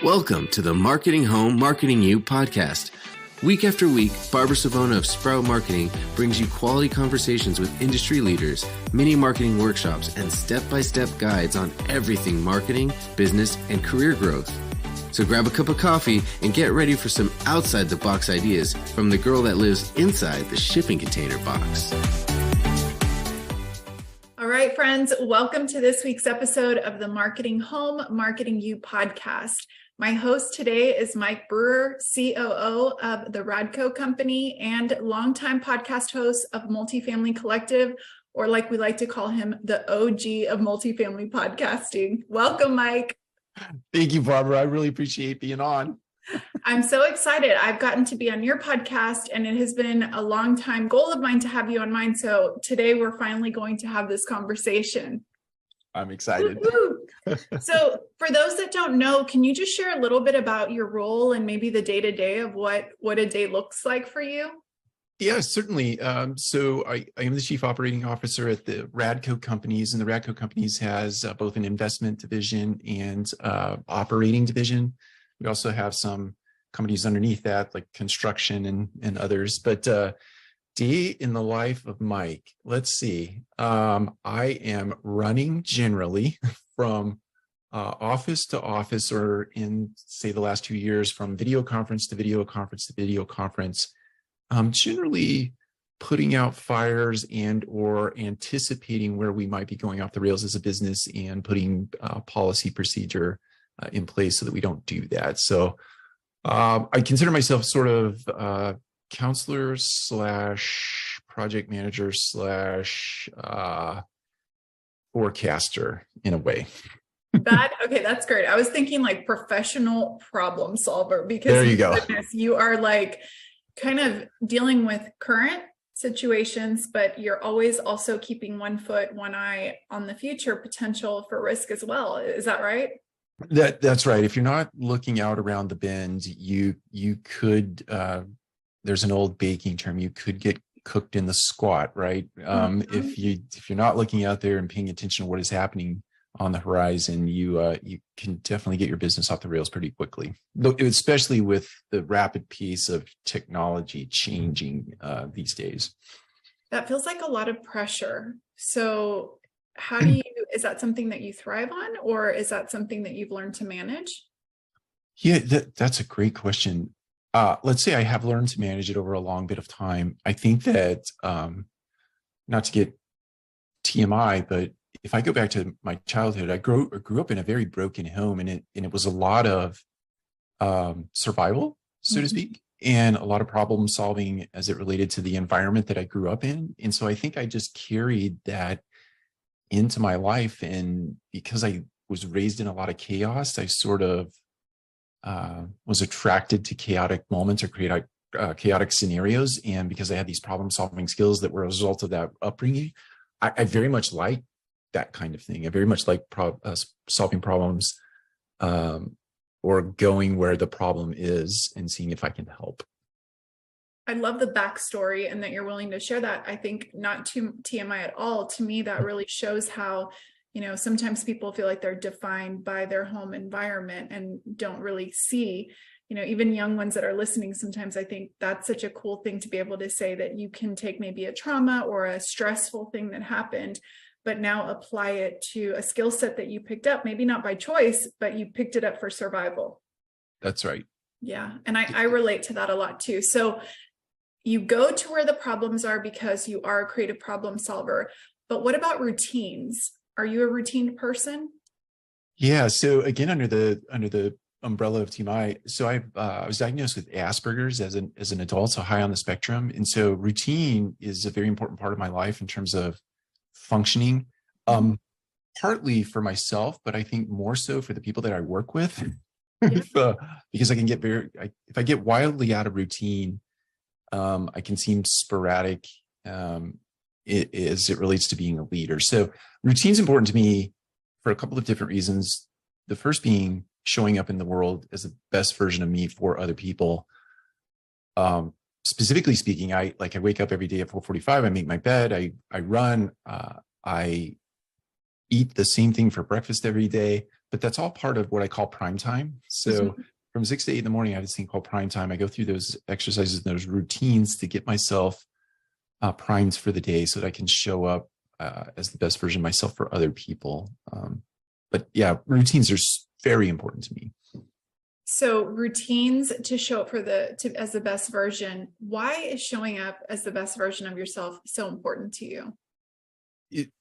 Welcome to the Marketing Home, Marketing You podcast. Week after week, Barbara Savona of Sprout Marketing brings you quality conversations with industry leaders, mini marketing workshops, and step-by-step guides on everything marketing, business, and career growth. So grab a cup of coffee and get ready for some outside-the-box ideas from the girl that lives inside the shipping container box. All right, friends, welcome to this week's episode of the Marketing Home, Marketing You podcast. My host today is Mike Brewer, COO of the Radco Company and longtime podcast host of Multifamily Collective, or like we like to call him, the OG of multifamily podcasting. Welcome, Mike. Thank you, Barbara. I really appreciate being on. I'm so excited. I've gotten to be on your podcast, and it has been a long time goal of mine to have you on mine. So today we're finally going to have this conversation. I'm excited. So for those that don't know, can you just share a little bit about your role and maybe the day-to-day of what a day looks like for you? Yeah, certainly. So I am the Chief Operating Officer at the Radco Companies, and the Radco Companies has both an investment division and operating division. We also have some companies underneath that, like construction and others. But day in the life of Mike, let's see. I am running generally from office to office, or in, say, the last 2 years, from video conference to video conference to video conference. Generally putting out fires and or anticipating where we might be going off the rails as a business and putting policy procedure in place so that we don't do that. So I consider myself sort of counselor slash project manager slash forecaster in a way. Okay, that's great. I was thinking like professional problem solver, because there you go. Goodness, you are like kind of dealing with current situations, but you're always also keeping one foot, one eye on the future potential for risk as well. Is that right? That's right. If you're not looking out around the bend, you could, there's an old baking term, you could get cooked in the squat, right? If you're not looking out there and paying attention to what is happening on the horizon, you can definitely get your business off the rails pretty quickly, especially with the rapid pace of technology changing these days. That feels like a lot of pressure. So how is that something that you thrive on, or is that something that you've learned to manage? Yeah, that's a great question. Let's say I have learned to manage it over a long bit of time. I think that, not to get TMI, but if I go back to my childhood, I grew up in a very broken home, and it was a lot of survival, so to speak, and a lot of problem solving as it related to the environment that I grew up in. And so I think I just carried that into my life. And because I was raised in a lot of chaos, I sort of was attracted to chaotic moments or chaotic scenarios. And because I had these problem solving skills that were a result of that upbringing, I very much like that kind of thing. I very much like solving problems or going where the problem is and seeing if I can help. I love the backstory and that you're willing to share that. I think not too TMI at all. To me, that really shows how, sometimes people feel like they're defined by their home environment and don't really see, even young ones that are listening. Sometimes I think that's such a cool thing to be able to say, that you can take maybe a trauma or a stressful thing that happened, but now apply it to a skill set that you picked up, maybe not by choice, but you picked it up for survival. That's right. Yeah. And I relate to that a lot too. So you go to where the problems are because you are a creative problem solver. But what about routines? Are you a routine person? Yeah. So again, under the umbrella of TMI, so I was diagnosed with Asperger's as an adult, so high on the spectrum. And so routine is a very important part of my life in terms of functioning, partly for myself, but I think more so for the people that I work with, because I can get if I get wildly out of routine, I can seem sporadic as it relates to being a leader. So routine is important to me for a couple of different reasons. The first being showing up in the world as the best version of me for other people. Specifically speaking, I wake up every day at 4:45. I make my bed. I run. I eat the same thing for breakfast every day. but that's all part of what I call prime time. So from 6 to 8 in the morning, I have this thing called prime time. I go through those exercises, those routines to get myself primed for the day so that I can show up as the best version of myself for other people. But yeah, routines are very important to me. So routines to show up as the best version. Why is showing up as the best version of yourself so important to you?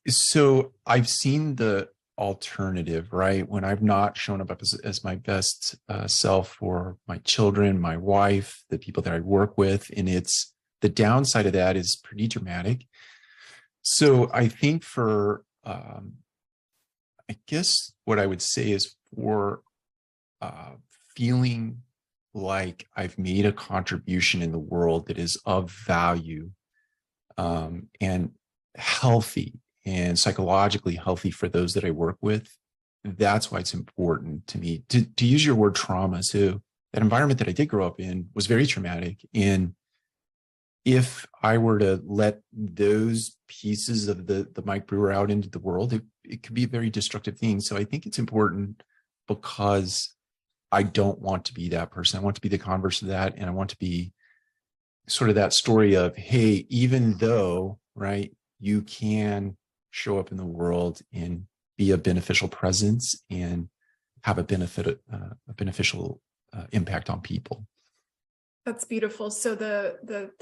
So I've seen the alternative, right? When I've not shown up as my best self for my children, my wife, the people that I work with, and it's the downside of that is pretty dramatic. So I think I guess what I would say is for feeling like I've made a contribution in the world that is of value and healthy and psychologically healthy for those that I work with, that's why it's important to me to use your word trauma. So that environment that I did grow up in was very traumatic. And if I were to let those pieces of the Mike Brewer out into the world, it could be a very destructive thing. So I think it's important because I don't want to be that person. I want to be the converse of that. And I want to be sort of that story of, hey, even though, right, you can show up in the world and be a beneficial presence and have a beneficial impact on people. That's beautiful. So the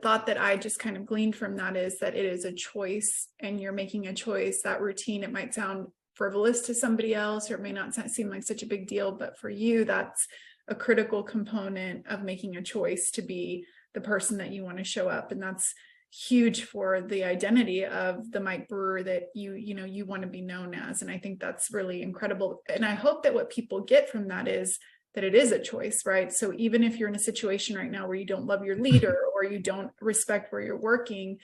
thought that I just kind of gleaned from that is that it is a choice, and you're making a choice. That routine, it might sound frivolous to somebody else, or it may not seem like such a big deal, but for you, that's a critical component of making a choice to be the person that you want to show up. And that's huge for the identity of the Mike Brewer that you want to be known as. And I think that's really incredible. And I hope that what people get from that is that it is a choice, right? So even if you're in a situation right now where you don't love your leader or you don't respect where you're working,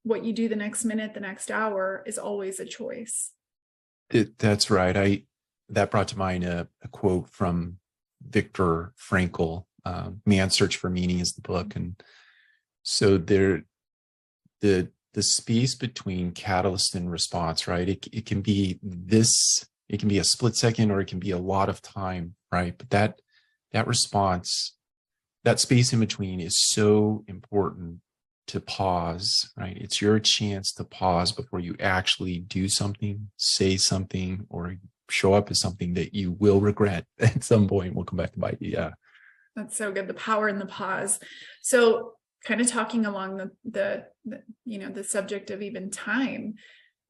what you do the next minute, the next hour is always a choice. That's right. That brought to mind a quote from Viktor Frankl. Man's Search for Meaning is the book. And so the space between catalyst and response, right? It can be it can be a split second, or it can be a lot of time, right? But that response, that space in between is so important to pause, right? It's your chance to pause before you actually do something, say something, or show up as something that you will regret at some point. We'll come back to bite you. Yeah. That's so good. The power in the pause. So kind of talking along the subject of even time,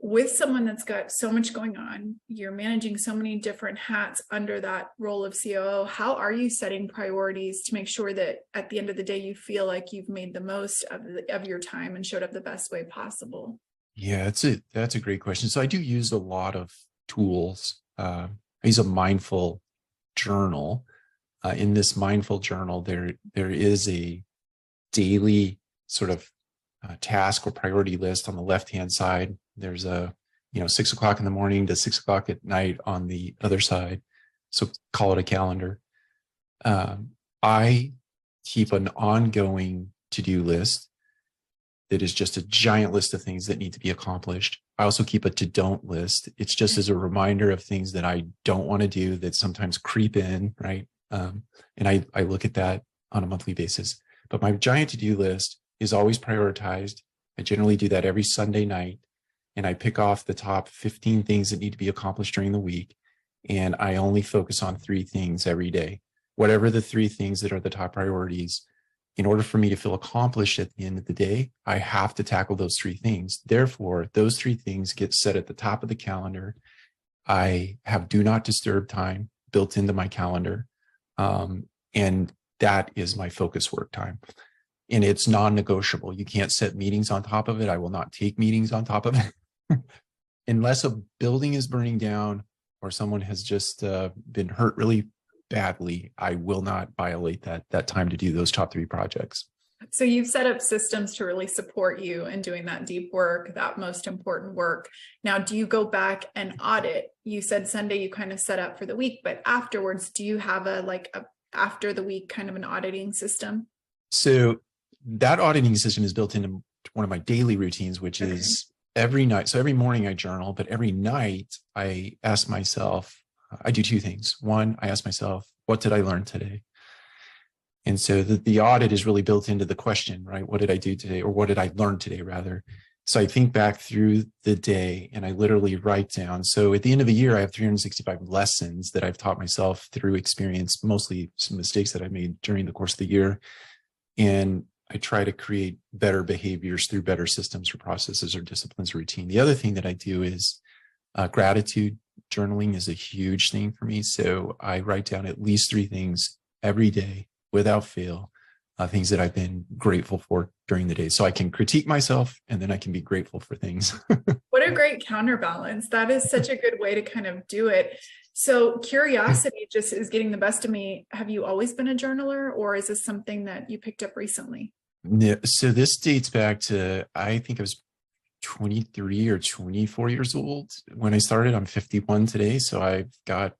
with someone that's got so much going on, you're managing so many different hats under that role of COO. How are you setting priorities to make sure that at the end of the day, you feel like you've made the most of your time and showed up the best way possible? Yeah, that's a great question. So I do use a lot of tools. I use a mindful journal. In this mindful journal, there is a daily sort of task or priority list on the left-hand side. There's 6 o'clock in the morning to 6 o'clock at night on the other side. So call it a calendar. I keep an ongoing to-do list that is just a giant list of things that need to be accomplished. I also keep a to-don't list. It's just as a reminder of things that I don't want to do that sometimes creep in, right? And I look at that on a monthly basis. But my giant to-do list is always prioritized. I generally do that every Sunday night, and I pick off the top 15 things that need to be accomplished during the week. And I only focus on 3 things every day, whatever the 3 things that are the top priorities. In order for me to feel accomplished at the end of the day, I have to tackle those 3 things. Therefore, those 3 things get set at the top of the calendar. I have do not disturb time built into my calendar. And that is my focus work time. And it's non-negotiable. You can't set meetings on top of it. I will not take meetings on top of it. Unless a building is burning down or someone has just been hurt really badly, I will not violate that time to do those top 3 projects. So you've set up systems to really support you in doing that deep work, that most important work. Now, do you go back and audit? You said Sunday you kind of set up for the week, but afterwards, do you have a after the week kind of an auditing system? So that auditing system is built into one of my daily routines, which is every night. So every morning I journal, but every night I ask myself, I do two things. One, I ask myself, what did I learn today? And so the audit is really built into the question, right? What did I do today? Or what did I learn today, rather? So I think back through the day and I literally write down. So at the end of the year, I have 365 lessons that I've taught myself through experience, mostly some mistakes that I made during the course of the year. And I try to create better behaviors through better systems or processes or disciplines or routine. The other thing that I do is gratitude journaling is a huge thing for me. So I write down at least 3 things every day without fail, things that I've been grateful for during the day. So I can critique myself and then I can be grateful for things. What a great counterbalance. That is such a good way to kind of do it. So curiosity just is getting the best of me. Have you always been a journaler, or is this something that you picked up recently? Yeah, so this dates back to, I think I was 23 or 24 years old when I started. I'm 51 today. So I've got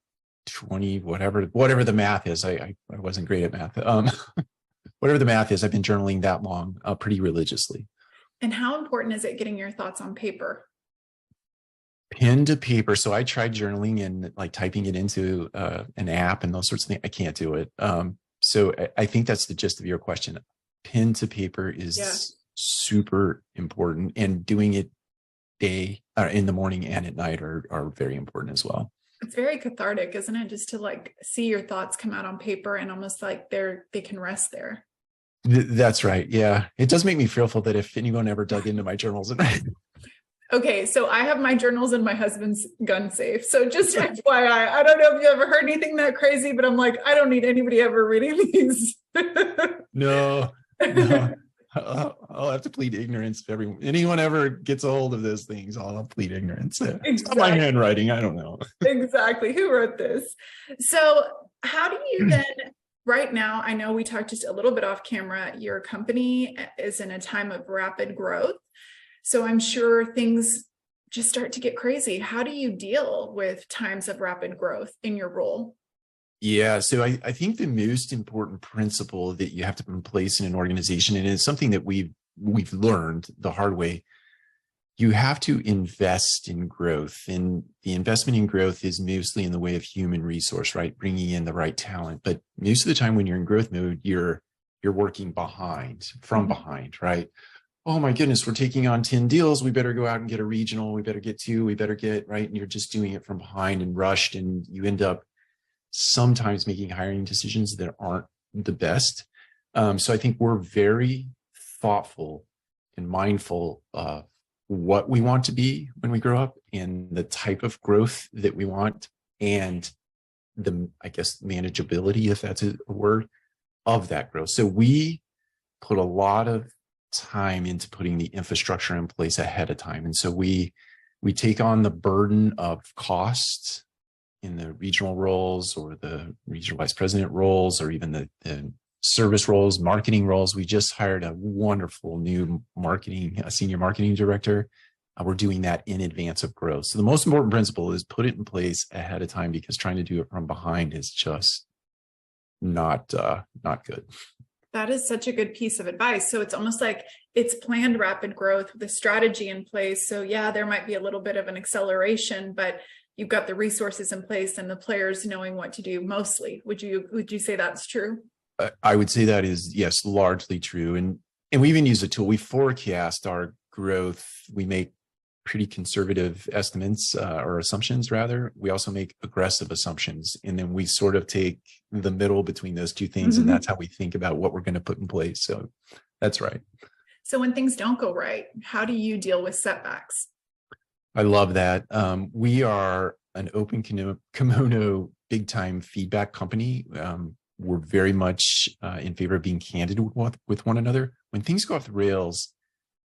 20, whatever the math is. I wasn't great at math. Whatever the math is, I've been journaling that long, pretty religiously. And how important is it getting your thoughts on paper? Pen to paper. So I tried journaling and like typing it into an app and those sorts of things. I can't do it. So I think that's the gist of your question. Pen to paper is super important, and doing it in the morning and at night are very important as well. It's very cathartic, isn't it? Just to like see your thoughts come out on paper and almost like they can rest there. That's right. Yeah. It does make me fearful that if anyone ever dug into my journals and Okay, so I have my journals in my husband's gun safe. So just FYI, I don't know if you ever heard anything that crazy, but I'm like, I don't need anybody ever reading these. No. I'll have to plead ignorance if anyone ever gets a hold of those things. I'll plead ignorance. Exactly. It's not my handwriting. I don't know. Exactly. Who wrote this? So how do you then, right now, I know we talked just a little bit off camera, your company is in a time of rapid growth. So I'm sure things just start to get crazy. How do you deal with times of rapid growth in your role? Yeah, so I think the most important principle that you have to put in place in an organization, and it's something that we've learned the hard way, you have to invest in growth. And the investment in growth is mostly in the way of human resource, right? Bringing in the right talent. But most of the time when you're in growth mode, you're working from behind, right? Oh my goodness, we're taking on 10 deals. We better go out and get a regional. We better get 2. We better get, right? And you're just doing it from behind and rushed. And you end up sometimes making hiring decisions that aren't the best. So I think we're very thoughtful and mindful of what we want to be when we grow up and the type of growth that we want and the, I guess, manageability, if that's a word, of that growth. So we put a lot of time into putting the infrastructure in place ahead of time. And so we take on the burden of costs in the regional roles or the regional vice president roles, or even the service roles, marketing roles. We just hired a wonderful new senior marketing director. We're doing that in advance of growth. So the most important principle is put it in place ahead of time, because trying to do it from behind is just not good. That is such a good piece of advice. So it's almost like it's planned rapid growth with a strategy in place. So yeah, there might be a little bit of an acceleration, but you've got the resources in place and the players knowing what to do mostly. Would you say that's true? I would say that is, yes, largely true. And we even use a tool. We forecast our growth. We make pretty conservative estimates or assumptions, rather. We also make aggressive assumptions. And then we sort of take the middle between those two things. And that's how we think about what we're going to put in place. So that's right. So when things don't go right, how do you deal with setbacks? I love that. We are an open kimono, big time feedback company. We're very much in favor of being candid with one another. When things go off the rails,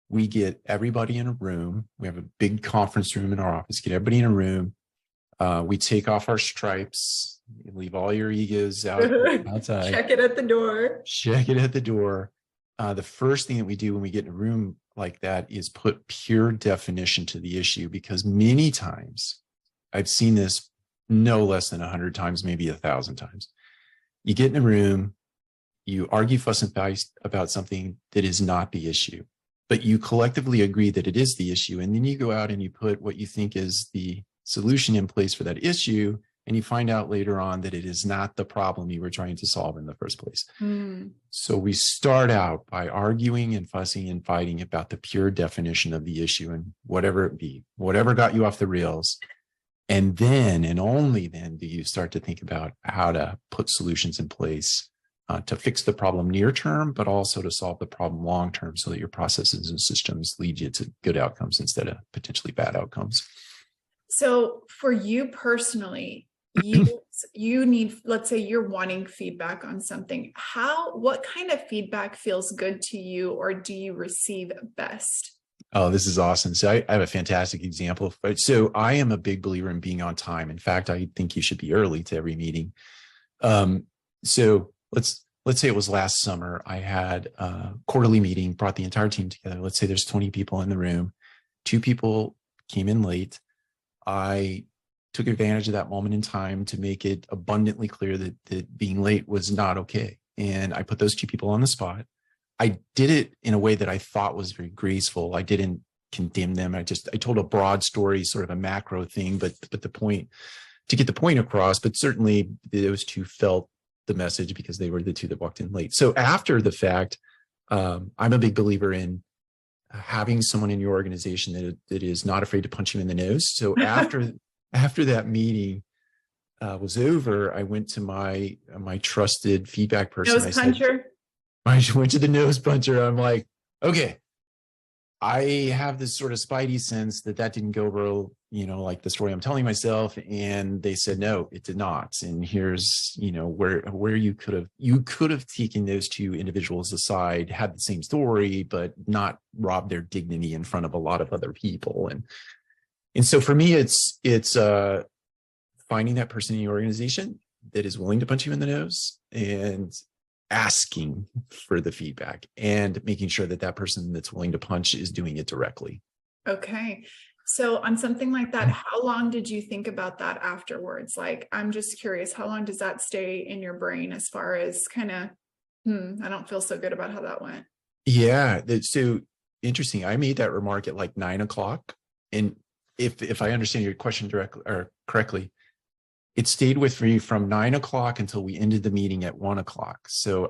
we get everybody in a room. We have a big conference room in our office, get everybody in a room. We take off our stripes, leave all your egos outside. Check it at the door. Check it at the door. The first thing that we do when we get in a room like that is put pure definition to the issue, because many times I've seen this no less than 100 times, maybe 1,000 times. You get in a room, you argue, fuss, and fight about something that is not the issue. but you collectively agree that it is the issue. And then you go out and you put what you think is the solution in place for that issue. And you find out later on that it is not the problem you were trying to solve in the first place. So we start out by arguing and fussing and fighting about the pure definition of the issue and whatever it be, whatever got you off the rails. And then, and only then, do you start to think about how to put solutions in place to fix the problem near term, but also to solve the problem long term so that your processes and systems lead you to good outcomes instead of potentially bad outcomes. So for you personally, you need, let's say you're wanting feedback on something. What kind of feedback feels good to you, or do you receive best? Oh, this is awesome. So I have a fantastic example. So I am a big believer in being on time. In fact, I think you should be early to every meeting. So let's say it was last summer. I had a quarterly meeting, brought the entire team together. Let's say there's 20 people in the room. 2 people came in late. I took advantage of that moment in time to make it abundantly clear that being late was not okay. And I put those 2 people on the spot. I did it in a way that I thought was very graceful. I didn't condemn them. I told a broad story, sort of a macro thing, but the point, to get the point across, but certainly those 2 felt the message because they were the 2 that walked in late. So after the fact, I'm a big believer in having someone in your organization that is not afraid to punch you in the nose. So after that meeting was over, I went to my trusted feedback person. Nose puncher? I went to the nose puncher. I'm like, okay, I have this sort of spidey sense that didn't go over, like the story I'm telling myself. And they said, no, it did not. And here's, where you could have taken those 2 individuals aside, had the same story, but not robbed their dignity in front of a lot of other people. And so for me, it's finding that person in your organization that is willing to punch you in the nose and asking for the feedback and making sure that person that's willing to punch is doing it directly. Okay. So on something like that, how long did you think about that afterwards? Like, I'm just curious, how long does that stay in your brain as far as kind of, I don't feel so good about how that went? Yeah. That's so interesting. I made that remark at like 9:00. And if I understand your question correctly, it stayed with me from 9:00 until we ended the meeting at 1:00. So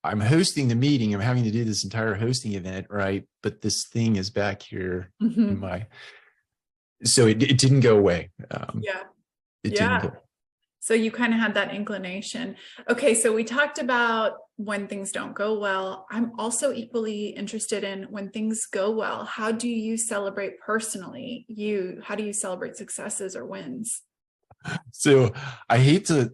I'm hosting the meeting. I'm having to do this entire hosting event, right? But this thing is back here in so it didn't go away. It didn't go. So you kind of had that inclination. Okay. So we talked about when things don't go well. I'm also equally interested in when things go well. How do you celebrate personally? How do you celebrate successes or wins? So I hate to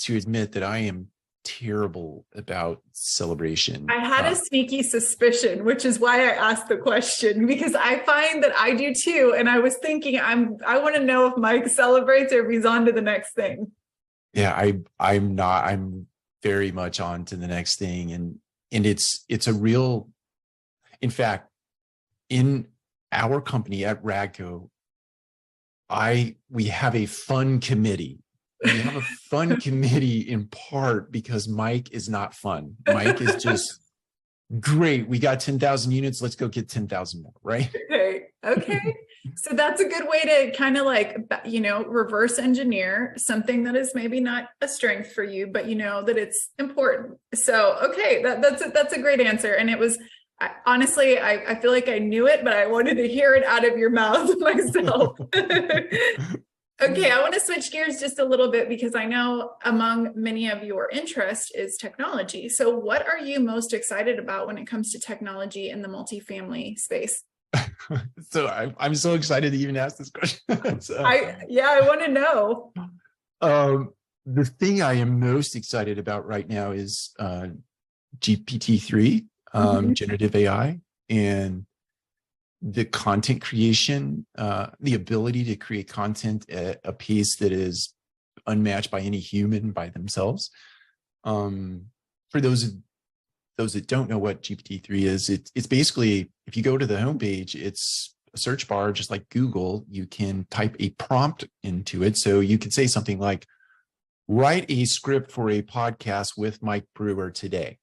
admit that I am terrible about celebration. I had a sneaky suspicion, which is why I asked the question, because I find that I do too. And I was thinking, I want to know if Mike celebrates or if he's on to the next thing. Yeah, I'm not. I'm very much on to the next thing, and it's a real. In fact, in our company at Radco, we have a fun committee. We have a fun committee in part because Mike is not fun. Mike is just great. We got 10,000 units. Let's go get 10,000 more, right? Okay. So that's a good way to kind of like, reverse engineer something that is maybe not a strength for you, but that it's important. So, okay, that's a great answer. And it was, honestly, I feel like I knew it, but I wanted to hear it out of your mouth myself. Okay, I want to switch gears just a little bit because I know among many of your interest is technology. So what are you most excited about when it comes to technology in the multifamily space? So I'm so excited to even ask this question. I want to know. The thing I am most excited about right now is GPT-3, generative AI, and the content creation, the ability to create content at a pace that is unmatched by any human by themselves. For those that don't know what GPT-3 is, it's basically, if you go to the homepage, it's a search bar, just like Google. You can type a prompt into it. So you could say something like, write a script for a podcast with Mike Brewer today.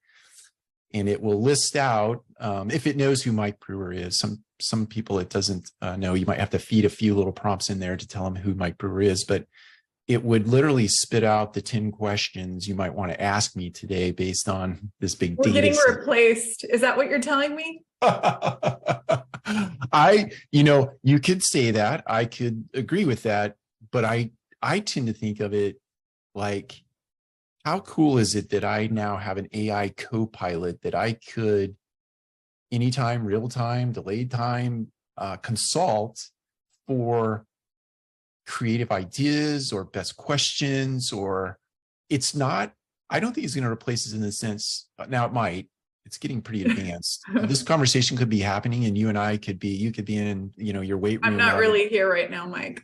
and it will list out, if it knows who Mike Brewer is. Some people it doesn't know. You might have to feed a few little prompts in there to tell them who Mike Brewer is, but it would literally spit out the 10 questions you might want to ask me today based on this big We're data getting set. replaced. Is that what you're telling me? You could say that. I could agree with that, but I tend to think of it like, how cool is it that I now have an AI co-pilot that I could anytime, real time, delayed time, consult for creative ideas or best questions, or it's not, I don't think it's going to replace us in the sense, now it might, it's getting pretty advanced. This conversation could be happening and you and I could be, you could be in, your weight room. I'm not really here right now, Mike.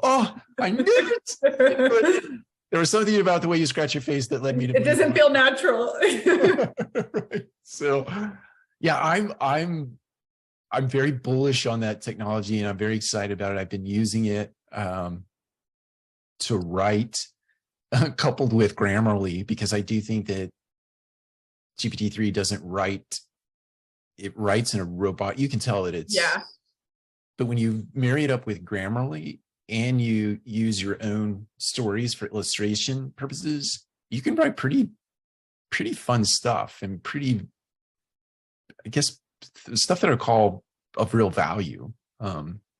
Oh, I knew it. But there was something about the way you scratch your face that led me to. It doesn't feel natural. Right. So, yeah, I'm very bullish on that technology and I'm very excited about it. I've been using it to write, coupled with Grammarly, because I do think that GPT-3 doesn't write. It writes in a robot. You can tell that it's. Yeah. But when you marry it up with Grammarly and you use your own stories for illustration purposes, you can write pretty fun stuff and pretty, I guess, stuff that are called of real value.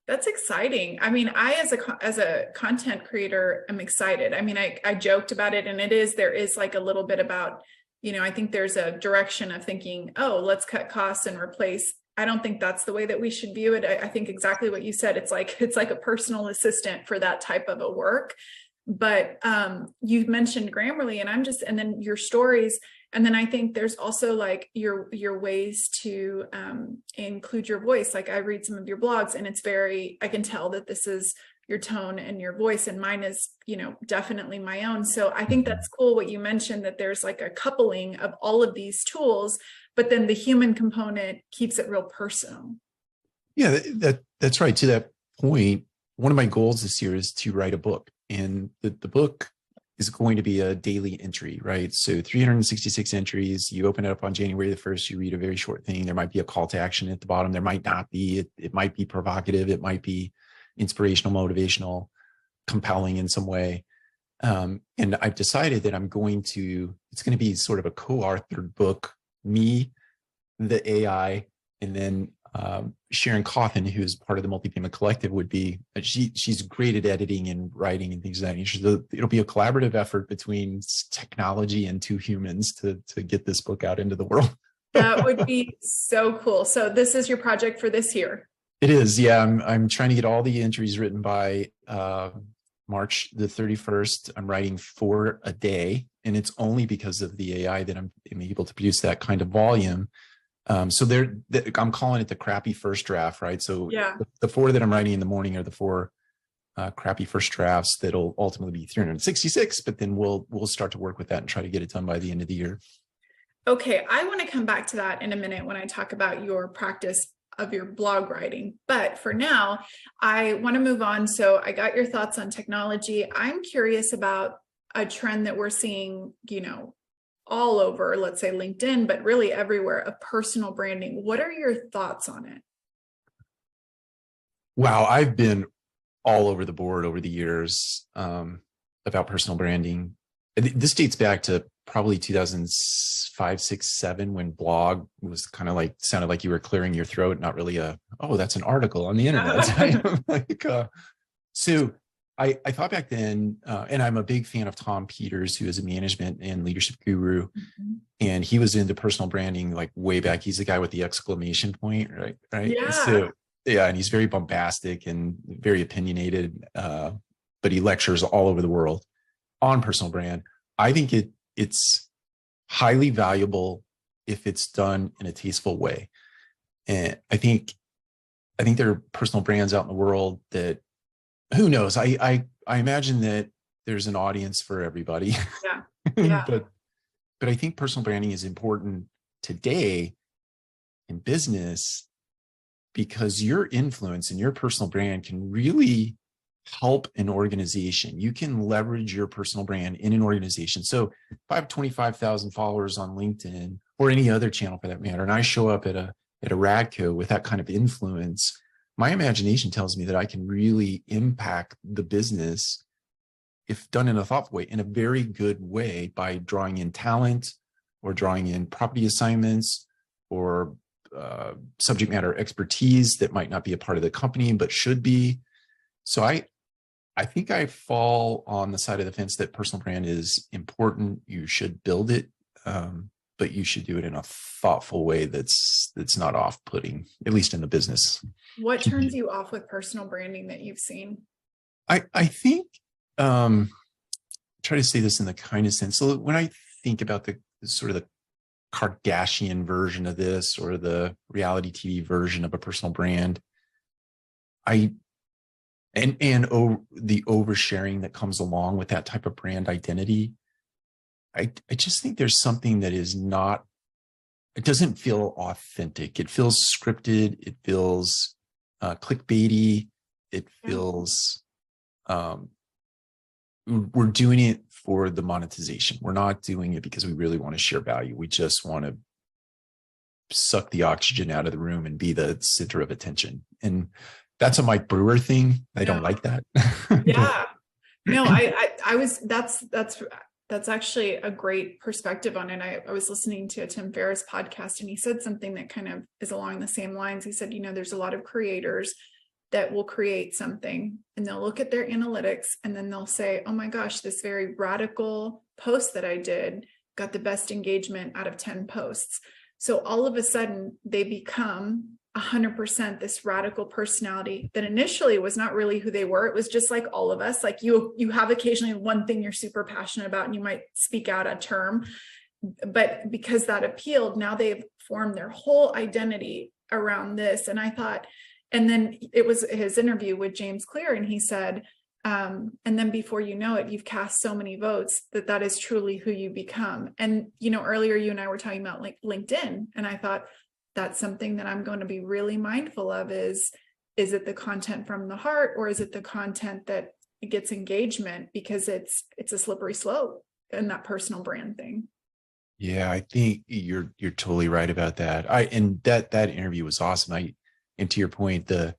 That's exciting. I mean, I, as a content creator, am excited. I mean, I joked about it, and there is like a little bit about, I think there's a direction of thinking, oh, let's cut costs and replace. I don't think that's the way that we should view it. I think exactly what you said. It's like a personal assistant for that type of a work. But you mentioned Grammarly, and then your stories. And then I think there's also like your ways to include your voice. Like I read some of your blogs, and I can tell that this is your tone and your voice, and mine is, definitely my own. So I think that's cool what you mentioned, that there's like a coupling of all of these tools, but then the human component keeps it real personal. Yeah, that's right. To that point, one of my goals this year is to write a book, and the book is going to be a daily entry, right? So 366 entries. You open it up on January the 1st, you read a very short thing. There might be a call to action at the bottom. There might not be. It might be provocative. It might be inspirational, motivational, compelling in some way. And I've decided that it's going to be sort of a co-authored book, me, the AI, and then Sharon Coffin, who's part of the Multifamily Collective, would be, she's great at editing and writing and things of that nature. So it'll be a collaborative effort between technology and two humans to get this book out into the world. That would be so cool. So this is your project for this year. It is. Yeah. I'm trying to get all the entries written by March the 31st. I'm writing 4 a day, and it's only because of the AI that I'm able to produce that kind of volume. So I'm calling it the crappy first draft, right? So yeah, the 4 that I'm writing in the morning are the 4 crappy first drafts that'll ultimately be 366, but then we'll start to work with that and try to get it done by the end of the year. Okay, I want to come back to that in a minute when I talk about your practice of your blog writing. But for now, I want to move on. So I got your thoughts on technology. I'm curious about a trend that we're seeing, all over, let's say LinkedIn, but really everywhere, of personal branding. What are your thoughts on it? Wow, I've been all over the board over the years about personal branding. This dates back to probably 2005, 6, 7, when blog was kind of like, sounded like you were clearing your throat, not really that's an article on the internet. So I thought back then, and I'm a big fan of Tom Peters, who is a management and leadership guru. Mm-hmm. And he was into personal branding like way back. He's the guy with the exclamation point, right? Yeah. So, yeah, and he's very bombastic and very opinionated, but he lectures all over the world on personal brand. I think it's highly valuable if it's done in a tasteful way. And I think there are personal brands out in the world that, who knows? I imagine that there's an audience for everybody. Yeah. but I think personal branding is important today in business, because your influence and your personal brand can really help an organization. You can leverage your personal brand in an organization. So if I have 25,000 followers on LinkedIn or any other channel for that matter, and I show up at a Radco with that kind of influence, my imagination tells me that I can really impact the business, if done in a thoughtful way, in a very good way, by drawing in talent or drawing in property assignments or subject matter expertise that might not be a part of the company but should be. So I think I fall on the side of the fence that personal brand is important. You should build it, but you should do it in a thoughtful way that's not off-putting, at least in the business. What turns you off with personal branding that you've seen? I think, try to say this in the kindest sense. So when I think about the sort of the Kardashian version of this, or the reality TV version of a personal brand, the oversharing that comes along with that type of brand identity, I just think there's something that is not, it doesn't feel authentic. It feels scripted. It feels clickbaity. It feels we're doing it for the monetization. We're not doing it because we really want to share value. We just want to suck the oxygen out of the room and be the center of attention. And that's a Mike Brewer thing. I don't like that. Yeah. No, I was, that's actually a great perspective on it. I was listening to a Tim Ferriss podcast, and he said something that kind of is along the same lines. He said, there's a lot of creators that will create something and they'll look at their analytics and then they'll say, oh my gosh, this very radical post that I did got the best engagement out of 10 posts. So all of a sudden they become 100% this radical personality that initially was not really who they were. It was just like all of us. Like you have occasionally one thing you're super passionate about and you might speak out a term, but because that appealed, now they've formed their whole identity around this. And I thought, and then it was his interview with James Clear, and he said, and then before you know it, you've cast so many votes that is truly who you become. And, earlier you and I were talking about like LinkedIn, and I thought that's something that I'm going to be really mindful of is it the content from the heart, or is it the content that gets engagement? Because it's a slippery slope in that personal brand thing. Yeah, I think you're totally right about that. And that interview was awesome. And to your point, I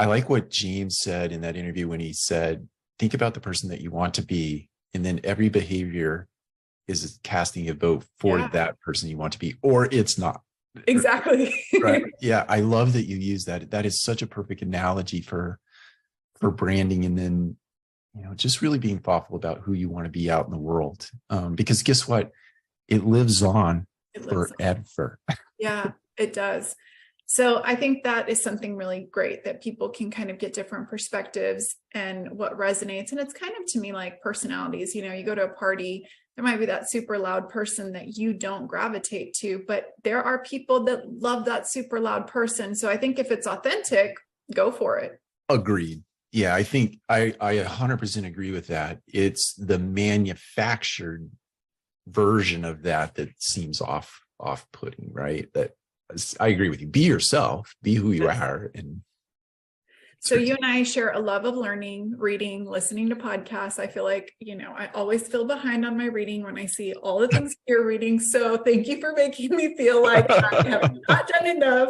like what James said in that interview when he said, think about the person that you want to be, and then every behavior is casting a vote for that person you want to be, or it's not. Exactly. Right. Yeah. I love that you use that. That is such a perfect analogy for branding. And then, just really being thoughtful about who you want to be out in the world. Because guess what? It lives on forever. Yeah, it does. So I think that is something really great, that people can kind of get different perspectives and what resonates. And it's kind of, to me, like personalities. You go to a party, there might be that super loud person that you don't gravitate to, but there are people that love that super loud person. So I think if it's authentic, go for it. Agreed. Yeah, I think I 100% agree with that. It's the manufactured version of that seems off-putting, right? That I agree with you. Be yourself, be who you are. And so you and I share a love of learning, reading, listening to podcasts. I feel like, I always feel behind on my reading when I see all the things you're reading. So thank you for making me feel like I have not done enough.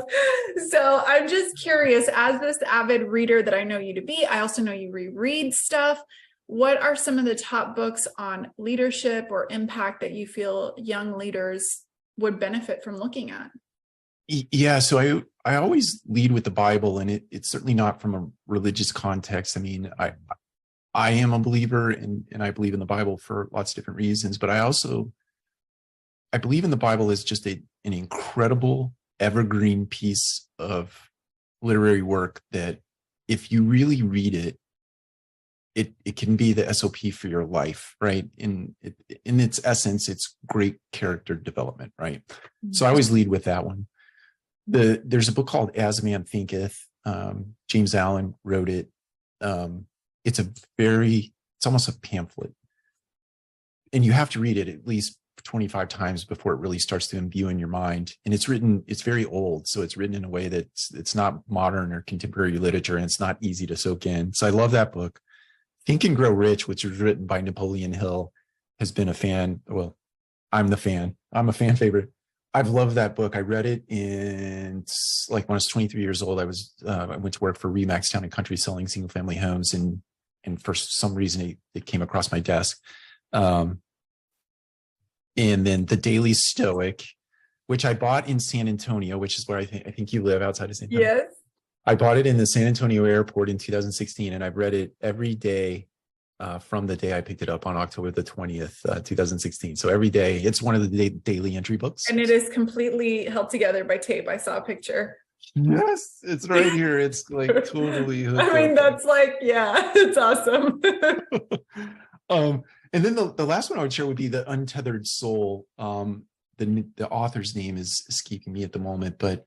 So I'm just curious, as this avid reader that I know you to be, I also know you reread stuff. What are some of the top books on leadership or impact that you feel young leaders would benefit from looking at? Yeah, so I always lead with the Bible, and it's certainly not from a religious context. I mean, I am a believer, and I believe in the Bible for lots of different reasons, but I believe in the Bible as just an incredible evergreen piece of literary work that if you really read it, it can be the SOP for your life, right? In its essence, it's great character development, right? Mm-hmm. So I always lead with that one. There's a book called As a Man Thinketh. James Allen wrote it. It's almost a pamphlet, and you have to read it at least 25 times before it really starts to imbue in your mind. And it's very old. So it's written in a way that it's not modern or contemporary literature, and it's not easy to soak in. So I love that book. Think and Grow Rich, which was written by Napoleon Hill, has been a fan. Well, I'm the fan. I'm a fan favorite. I've loved that book. I read it in like when I was 23 years old. I went to work for Remax Town and Country selling single family homes, and for some reason it came across my desk. And then The Daily Stoic, which I bought in San Antonio, which is where I think you live, outside of San Antonio. Yes. I bought it in the San Antonio airport in 2016, and I've read it every day from the day I picked it up on October the 20th, 2016. So every day, it's one of the daily entry books. And it is completely held together by tape. I saw a picture. Yes, it's right here. It's like totally hooked I mean, up. that's like, yeah, it's awesome. And then the last one I would share would be The Untethered Soul. The author's name is escaping me at the moment, but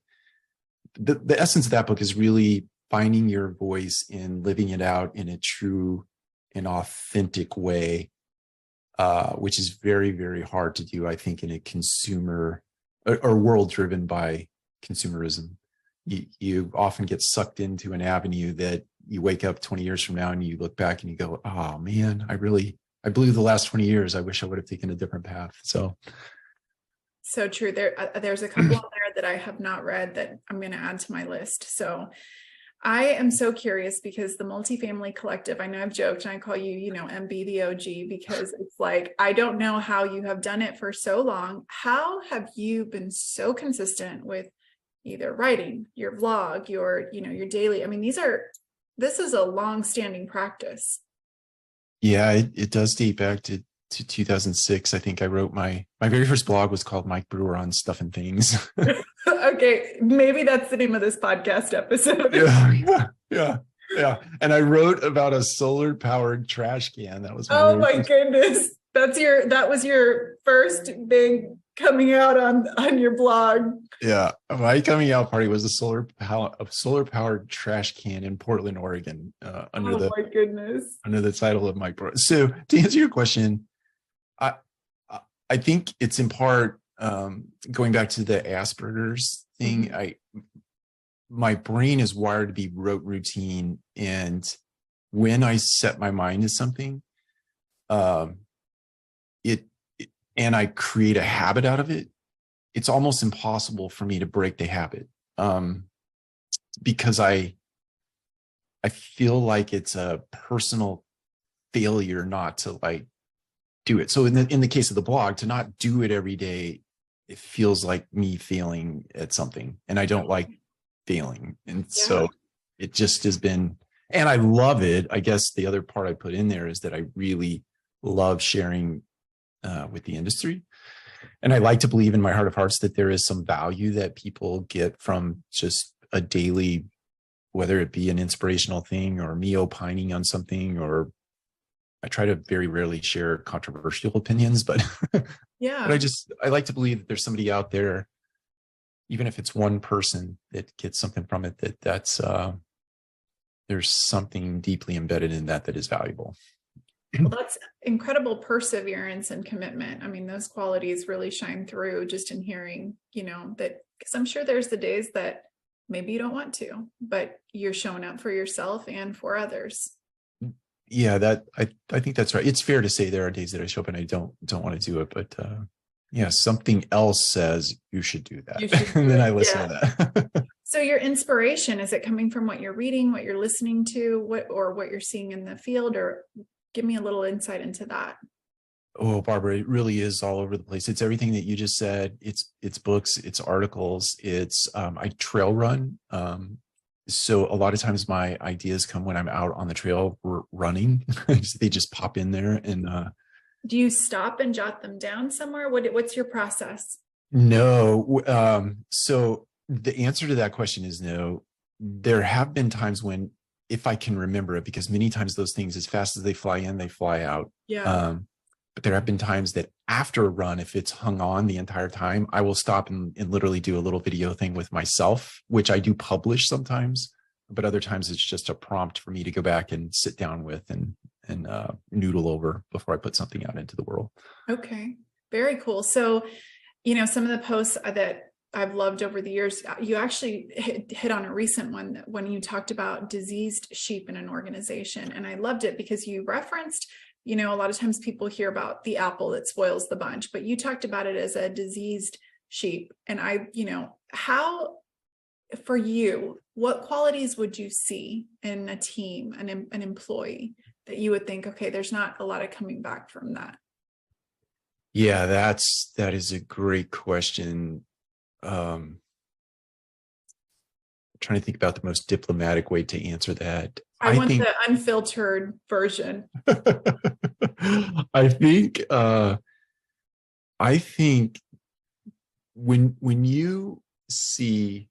the essence of that book is really finding your voice and living it out in a true and authentic way, which is very, very hard to do, I think, in a consumer or world driven by consumerism. You often get sucked into an avenue that you wake up 20 years from now and you look back and you go, oh man, I blew the last 20 years. I wish I would have taken a different path. So true. There's a couple on there that I have not read that I'm going to add to my list. So I am so curious because the Multifamily Collective, I know I've joked and I call you, MB the OG, because it's like, I don't know how you have done it for so long. How have you been so consistent with either writing, your vlog, your daily? I mean, this is a long-standing practice. Yeah, it does date back to 2006. I think I wrote my very first blog was called Mike Brewer on Stuff and Things. Okay, maybe that's the name of this podcast episode. Yeah. And I wrote about a solar powered trash can. That was my goodness. That was your first big coming out on your blog. Yeah, my coming out party was a solar powered trash can in Portland, Oregon, under the title of Mike Brewer. So to answer your question, I think it's in part going back to the Asperger's thing. My brain is wired to be rote routine, and when I set my mind to something, and I create a habit out of it, it's almost impossible for me to break the habit, because I feel like it's a personal failure not to do it. So in the case of the blog, to not do it every day, it feels like me failing at something, and I don't like failing. And so it just has been, and I love it. I guess the other part I put in there is that I really love sharing with the industry. And I like to believe in my heart of hearts that there is some value that people get from just a daily, whether it be an inspirational thing or me opining on something, or I try to very rarely share controversial opinions, but yeah, but I like to believe that there's somebody out there, even if it's one person, that gets something from it, that's there's something deeply embedded in that is valuable. Well, that's incredible perseverance and commitment. I mean, those qualities really shine through just in hearing, that, because I'm sure there's the days that maybe you don't want to, but you're showing up for yourself and for others. Yeah, I think that's right. It's fair to say there are days that I show up and I don't want to do it, but something else says you should do that. And then I listen to that. So your inspiration, is it coming from what you're reading, what you're listening to, what you're seeing in the field, or give me a little insight into that? Oh, Barbara, it really is all over the place. It's everything that you just said. It's books, it's articles, it's I trail run. So a lot of times my ideas come when I'm out on the trail running. They just pop in there. And do you stop and jot them down somewhere? What's your process? No. So the answer to that question is no. There have been times when, if I can remember it, because many times those things, as fast as they fly in, they fly out. Yeah. But there have been times that after a run, if it's hung on the entire time, I will stop and literally do a little video thing with myself, which I do publish sometimes, but other times it's just a prompt for me to go back and sit down with and noodle over before I put something out into the world. Okay. Very cool. So, you know, some of the posts that I've loved over the years, you actually hit on a recent one when you talked about diseased sheep in an organization. And I loved it because you referenced, you know, a lot of times people hear about the apple that spoils the bunch, but you talked about it as a diseased sheep. And you know, how, for you, what qualities would you see in a team, an employee, that you would think, okay, there's not a lot of coming back from that? Yeah, that is a great question. Trying to think about the most diplomatic way to answer that. I want the unfiltered version. I think when you see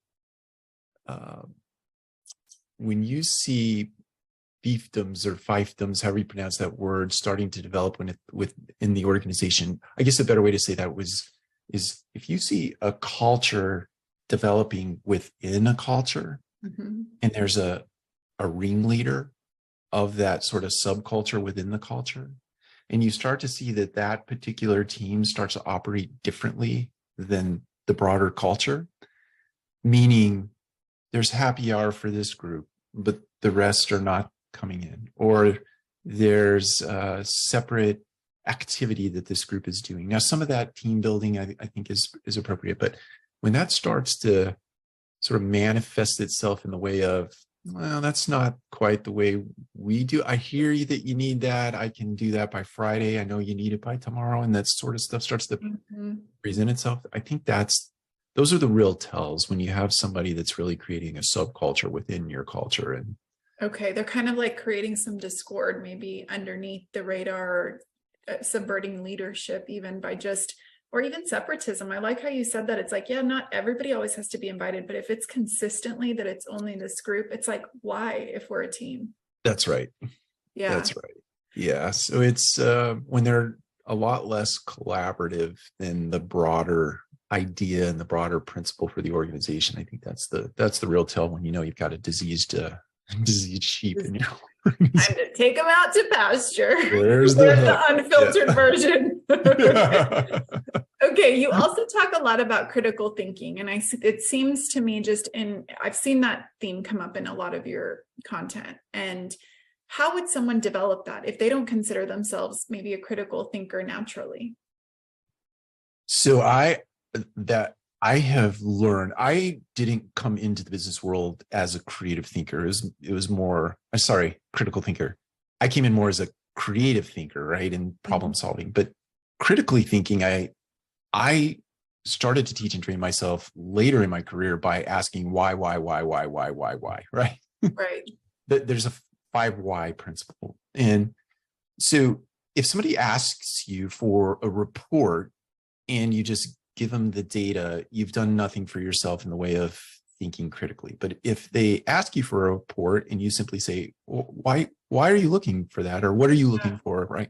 fiefdoms or fiefdoms, however you pronounce that word, starting to develop within the organization, I guess a better way to say that is if you see a culture developing within a culture, and there's a ringleader of that sort of subculture within the culture, and you start to see that particular team starts to operate differently than the broader culture, meaning there's happy hour for this group, but the rest are not coming in, or there's a separate activity that this group is doing. Now, some of that team building I think is appropriate, but when that starts to sort of manifest itself in the way of, well, that's not quite the way we do. I hear you that you need that. I can do that by Friday. I know you need it by tomorrow. And that sort of stuff starts to present itself. I think those are the real tells when you have somebody that's really creating a subculture within your culture. And okay, they're kind of like creating some discord, maybe underneath the radar, subverting leadership, even by or even separatism. I like how you said that. It's like, yeah, not everybody always has to be invited, but if it's consistently that it's only this group, it's like, why, if we're a team? That's right. Yeah. That's right. Yeah. So it's when they're a lot less collaborative than the broader idea and the broader principle for the organization. I think that's the real tell when you know you've got a diseased sheep in your time to take them out to pasture. There's the unfiltered version. Okay, you also talk a lot about critical thinking, and it seems to me I've seen that theme come up in a lot of your content. And how would someone develop that if they don't consider themselves maybe a critical thinker naturally? So I have learned, I didn't come into the business world as a creative thinker. It was more, critical thinker. I came in more as a creative thinker, right? And problem solving, but critically thinking, I started to teach and train myself later in my career by asking why, right? Right. There's a 5 why principle. And so if somebody asks you for a report and you just give them the data, you've done nothing for yourself in the way of thinking critically. But if they ask you for a report and you simply say, well, why are you looking for that? Or what are you looking for, right?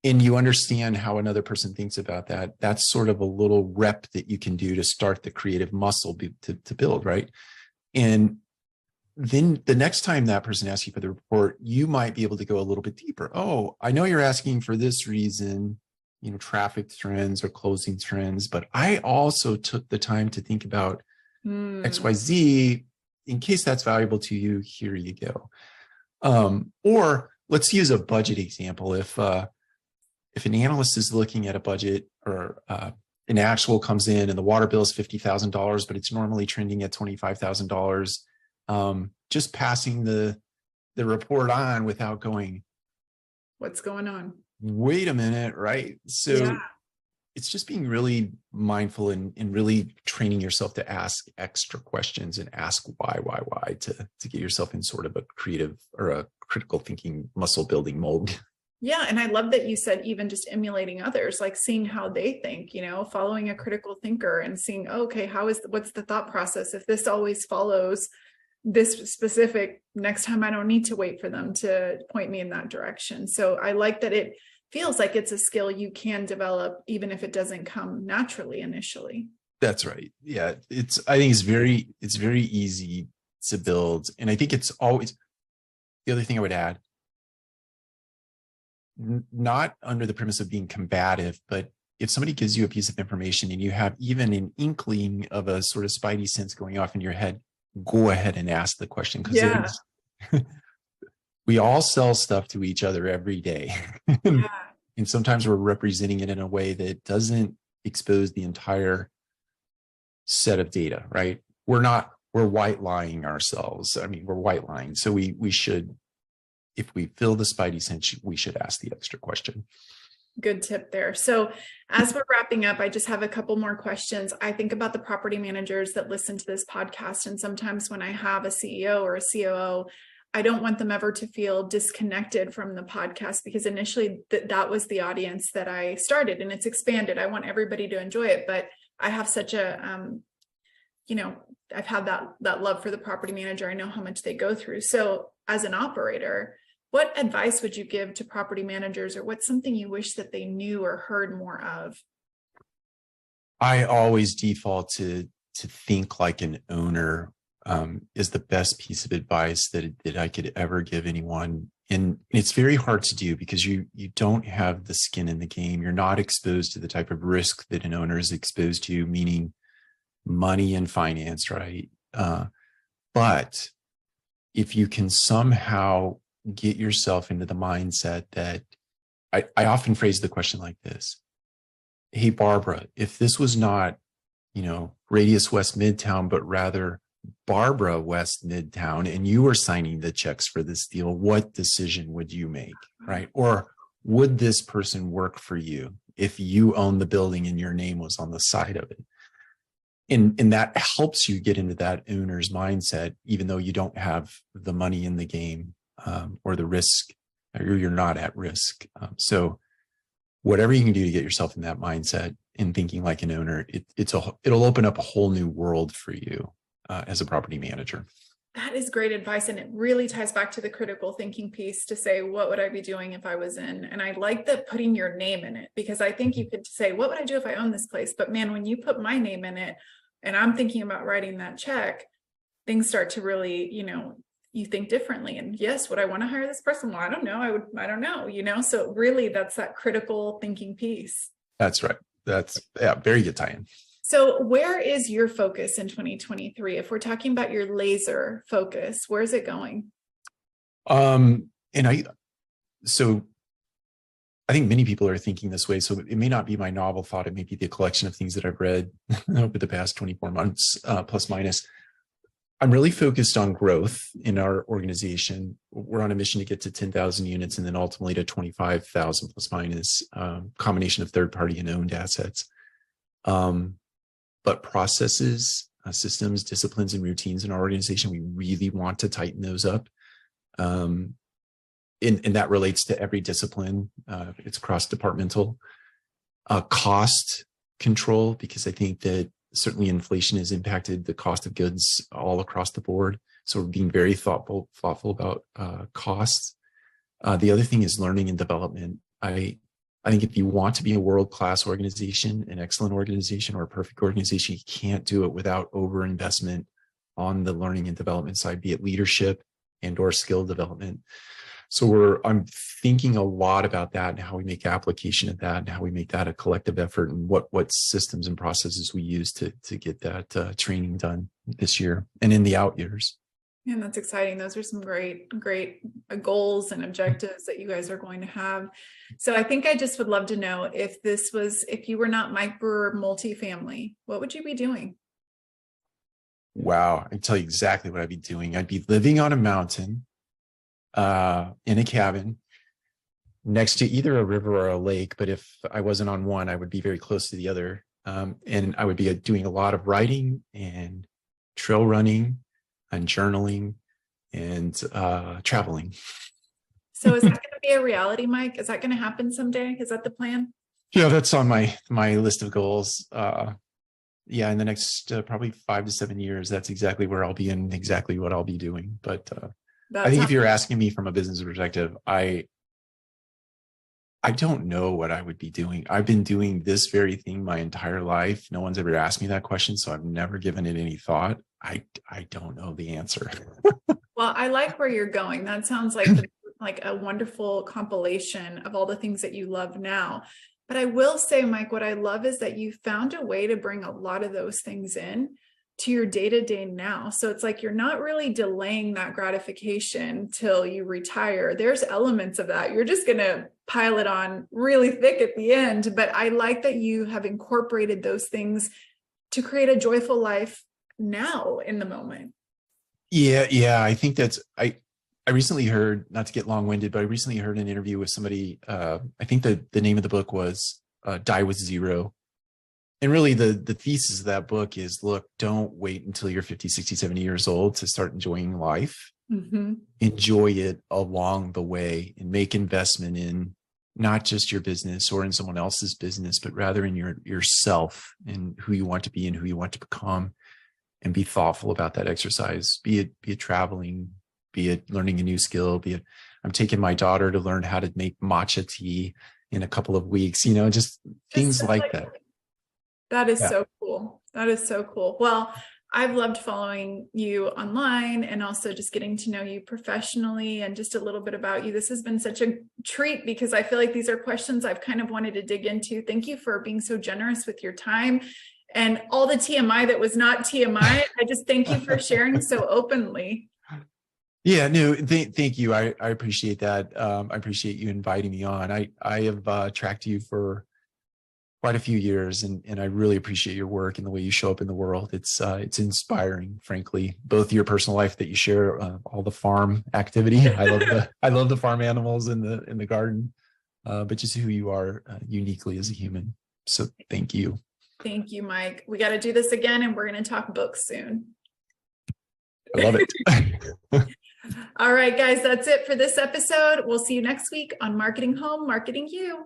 And you understand how another person thinks about that, that's sort of a little rep that you can do to start the creative muscle to build, right? And then the next time that person asks you for the report, you might be able to go a little bit deeper. Oh, I know you're asking for this reason, traffic trends or closing trends, but I also took the time to think about XYZ. In case that's valuable to you, here you go. Or let's use a budget example. If an analyst is looking at a budget or an actual comes in and the water bill is $50,000, but it's normally trending at $25,000, just passing the report on without going, what's going on? Wait a minute, right? So it's just being really mindful and really training yourself to ask extra questions and ask why to get yourself in sort of a creative or a critical thinking muscle building mode. Yeah. And I love that you said even just emulating others, like seeing how they think, following a critical thinker and seeing, okay, what's the thought process? If this always follows this specific, next time I don't need to wait for them to point me in that direction. So I like that it feels like it's a skill you can develop, even if it doesn't come naturally initially. That's right. Yeah. I think it's very easy to build. And I think it's always, the other thing I would add, not under the premise of being combative, but if somebody gives you a piece of information and you have even an inkling of a sort of spidey sense going off in your head, go ahead and ask the question, because Yeah. we all sell stuff to each other every day. Yeah. And sometimes we're representing it in a way that doesn't expose the entire set of data, right? We're white lying ourselves. I mean, we're white lying. So we should, if we feel the spidey sense, we should ask the extra question. Good tip there. So as we're wrapping up, I just have a couple more questions. I think about the property managers that listen to this podcast. And sometimes when I have a CEO or a COO, I don't want them ever to feel disconnected from the podcast, because initially that was the audience that I started, and it's expanded. I want everybody to enjoy it, but I have such a, I've had that love for the property manager. I know how much they go through. So as an operator, what advice would you give to property managers, or what's something you wish that they knew or heard more of? I always default to think like an owner is the best piece of advice that I could ever give anyone. And it's very hard to do because you don't have the skin in the game. You're not exposed to the type of risk that an owner is exposed to, meaning money and finance, right? But if you can somehow get yourself into the mindset that I often phrase the question like this: hey, Barbara, if this was not, Radius West Midtown, but rather Barbara West Midtown, and you were signing the checks for this deal, what decision would you make, right? Or would this person work for you if you owned the building and your name was on the side of it? And that helps you get into that owner's mindset, even though you don't have the money in the game, or the risk, or you're not at risk. So whatever you can do to get yourself in that mindset and thinking like an owner, it'll open up a whole new world for you as a property manager. That is great advice. And it really ties back to the critical thinking piece to say, what would I be doing if I was in? And I like that, putting your name in it, because I think you could say, what would I do if I owned this place? But man, when you put my name in it and I'm thinking about writing that check, things start to really, you think differently. And yes, would I want to hire this person? Well, I don't know. I don't know, so really that's that critical thinking piece. That's right. Very good tie-in. So where is your focus in 2023? If we're talking about your laser focus, where's it going? So I think many people are thinking this way. So it may not be my novel thought. It may be the collection of things that I've read over the past 24 months, plus minus. I'm really focused on growth in our organization. We're on a mission to get to 10,000 units and then ultimately to 25,000 plus minus, combination of third-party and owned assets. But processes, systems, disciplines, and routines in our organization, we really want to tighten those up. And that relates to every discipline. It's cross-departmental. Cost control, because I think that certainly inflation has impacted the cost of goods all across the board. So we're being very thoughtful about costs. The other thing is learning and development. I think if you want to be a world-class organization, an excellent organization, or a perfect organization, you can't do it without overinvestment on the learning and development side, be it leadership and or skill development. So I'm thinking a lot about that and how we make application of that and how we make that a collective effort, and what systems and processes we use to get that training done this year and in the out years. Yeah, that's exciting. Those are some great goals and objectives that you guys are going to have. So I think I just would love to know, if you were not Mike Brewer Multifamily, what would you be doing? Wow. I can tell you exactly what I'd be doing. I'd be living on a mountain, in a cabin next to either a river or a lake. But if I wasn't on one, I would be very close to the other. And I would be doing a lot of writing and trail running and journaling and traveling. So is that going to be a reality, Mike? Is that going to happen someday? Is that the plan? Yeah, that's on my list of goals. In the next probably 5 to 7 years, that's exactly where I'll be and exactly what I'll be doing. But I think if you're asking me from a business perspective, I don't know what I would be doing. I've been doing this very thing my entire life. No one's ever asked me that question, so I've never given it any thought. I don't know the answer. Well, I like where you're going. That sounds like a wonderful compilation of all the things that you love now. But I will say, Mike, what I love is that you found a way to bring a lot of those things in to your day-to-day now. So it's like you're not really delaying that gratification till you retire. There's elements of that. You're just going to pile it on really thick at the end. But I like that you have incorporated those things to create a joyful life now in the moment. Yeah. I think I recently heard, not to get long-winded, but I recently heard an interview with somebody. I think the name of the book was Die with Zero. And really the thesis of that book is, look, don't wait until you're 50, 60, 70 years old to start enjoying life. Mm-hmm. Enjoy it along the way and make investment in not just your business or in someone else's business, but rather in yourself and who you want to be and who you want to become, and be thoughtful about that exercise, be it traveling, be it learning a new skill, be it, I'm taking my daughter to learn how to make matcha tea in a couple of weeks, just things like that. That is so cool. That is so cool. Well, I've loved following you online and also just getting to know you professionally and just a little bit about you. This has been such a treat because I feel like these are questions I've kind of wanted to dig into. Thank you for being so generous with your time and all the TMI that was not TMI. I just thank you for sharing so openly. Yeah, no, thank you. I appreciate that. I appreciate you inviting me on. I have tracked you for quite a few years, and I really appreciate your work and the way you show up in the world. It's inspiring, frankly, both your personal life that you share, all the farm activity. I love the farm animals in the garden, but just who you are uniquely as a human. So thank you. Thank you, Mike. We got to do this again, and we're going to talk books soon. I love it. All right, guys, that's it for this episode. We'll see you next week on Marketing Home, Marketing You.